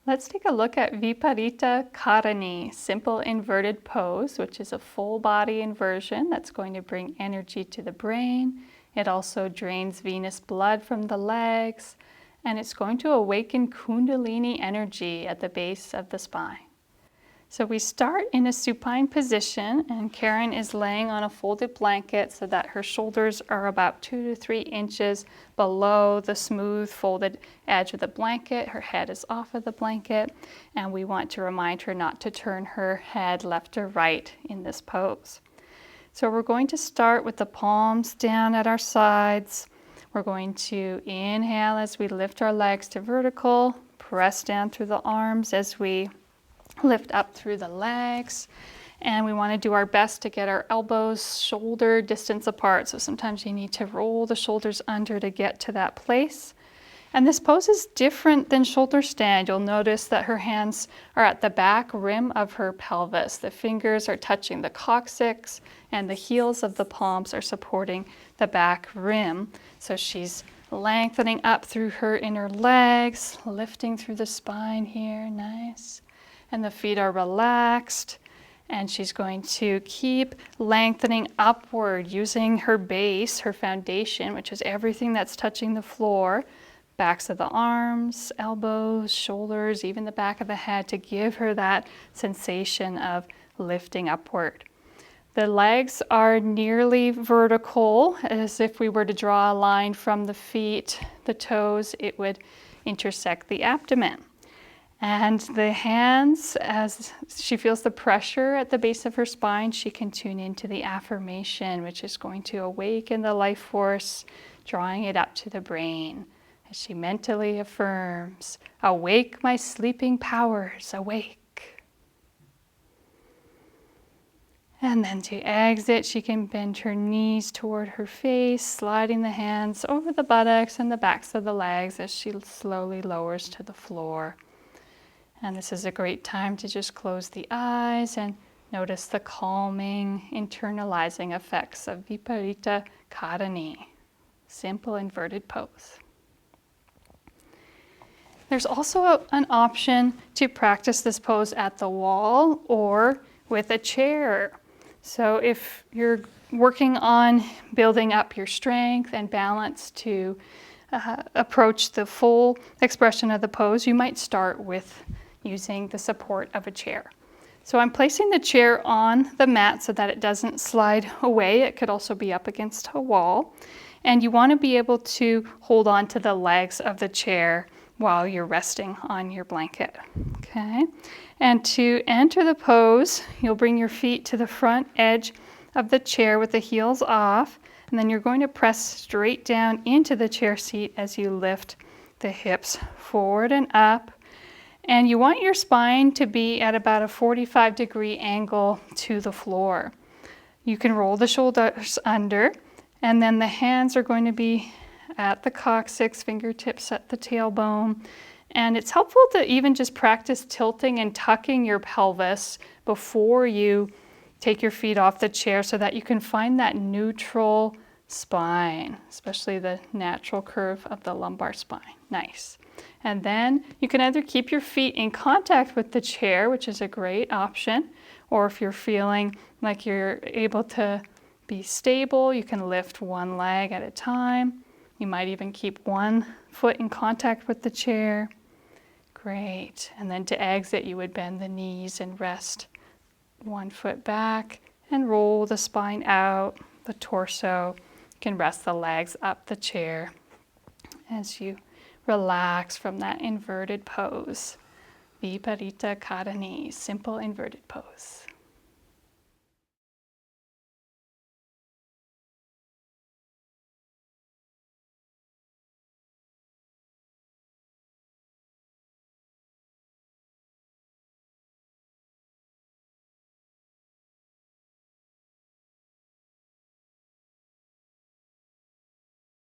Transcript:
Let's take a look at Viparita Karani, simple inverted pose, which is a full body inversion that's going to bring energy to the brain. It also drains venous blood from the legs, and it's going to awaken Kundalini energy at the base of the spine. So we start in a supine position, and Karen is laying on a folded blanket so that her shoulders are about 2 to 3 inches below the smooth folded edge of the blanket. Her head is off of the blanket, and we want to remind her not to turn her head left or right in this pose. So we're going to start with the palms down at our sides. We're going to inhale as we lift our legs to vertical, press down through the arms as we lift up through the legs, and we want to do our best to get our elbows shoulder distance apart. So sometimes you need to roll the shoulders under to get to that place. And this pose is different than shoulder stand. You'll notice that her hands are at the back rim of her pelvis. The fingers are touching the coccyx, and the heels of the palms are supporting the back rim. So she's lengthening up through her inner legs, lifting through the spine here, nice. And the feet are relaxed, and she's going to keep lengthening upward using her base, her foundation, which is everything that's touching the floor, backs of the arms, elbows, shoulders, even the back of the head, to give her that sensation of lifting upward. The legs are nearly vertical, as if we were to draw a line from the feet, the toes, it would intersect the abdomen. And the hands, as she feels the pressure at the base of her spine, she can tune into the affirmation, which is going to awaken the life force, drawing it up to the brain. As she mentally affirms, "Awake my sleeping powers, awake." And then to exit, she can bend her knees toward her face, sliding the hands over the buttocks and the backs of the legs as she slowly lowers to the floor. And this is a great time to just close the eyes and notice the calming, internalizing effects of Viparita Karani, simple inverted pose. There's also an option to practice this pose at the wall or with a chair. So if you're working on building up your strength and balance to approach the full expression of the pose, you might start with using the support of a chair. So I'm placing the chair on the mat so that it doesn't slide away. It could also be up against a wall. And you want to be able to hold on to the legs of the chair while you're resting on your blanket. Okay? And to enter the pose, you'll bring your feet to the front edge of the chair with the heels off, and then you're going to press straight down into the chair seat as you lift the hips forward and up. And you want your spine to be at about a 45-degree angle to the floor. You can roll the shoulders under, and then the hands are going to be at the coccyx, fingertips at the tailbone. And it's helpful to even just practice tilting and tucking your pelvis before you take your feet off the chair so that you can find that neutral spine, especially the natural curve of the lumbar spine. Nice. And then you can either keep your feet in contact with the chair, which is a great option, or if you're feeling like you're able to be stable, you can lift one leg at a time. You might even keep one foot in contact with the chair. Great. And then to exit, you would bend the knees and rest one foot back and roll the spine out, the torso. You can rest the legs up the chair as you relax from that inverted pose. Viparita Karani, simple inverted pose.